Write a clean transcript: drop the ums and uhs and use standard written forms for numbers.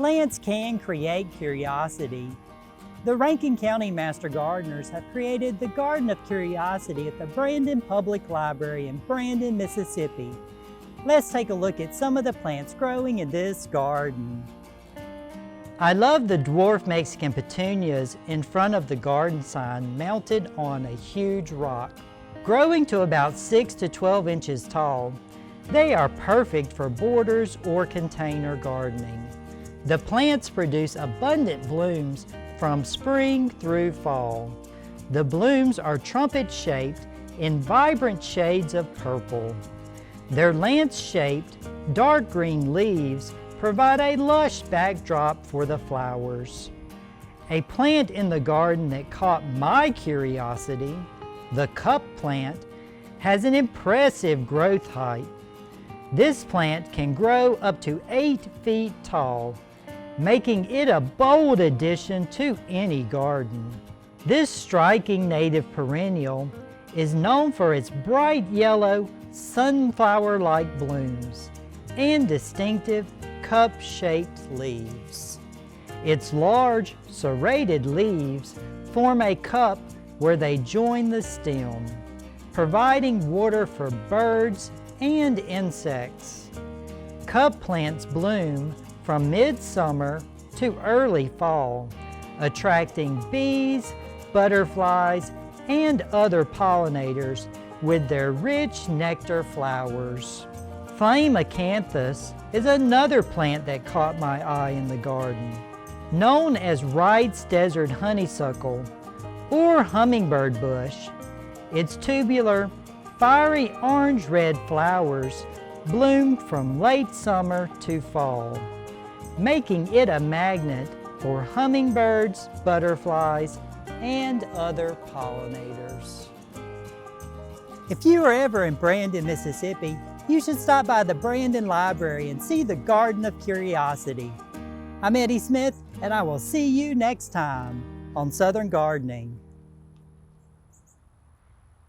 Plants can create curiosity. The Rankin County Master Gardeners have created the Garden of Curiosity at the Brandon Public Library in Brandon, Mississippi. Let's take a look at some of the plants growing in this garden. I love the Dwarf Mexican petunias in front of the garden sign mounted on a huge rock. Growing to about 6 to 12 inches tall, they are perfect for borders or container gardening. The plants produce abundant blooms from spring through fall. The blooms are trumpet-shaped in vibrant shades of purple. Their lance-shaped, dark green leaves provide a lush backdrop for the flowers. A plant in the garden that caught my curiosity, the cup plant, has an impressive growth height. This plant can grow up to 8 feet tall, making it a bold addition to any garden. This striking native perennial is known for its bright yellow, sunflower-like blooms and distinctive cup-shaped leaves. Its large, serrated leaves form a cup where they join the stem, providing water for birds and insects. Cup plants bloom from midsummer to early fall, attracting bees, butterflies, and other pollinators with their rich nectar flowers. Flame Acanthus is another plant that caught my eye in the garden. Known as Wright's desert honeysuckle or hummingbird bush, its tubular, fiery orange-red flowers bloom from late summer to fall, making it a magnet for hummingbirds, butterflies, and other pollinators. If you are ever in Brandon, Mississippi, you should stop by the Brandon Library and see the Garden of Curiosity. I'm Eddie Smith, and I will see you next time on Southern Gardening.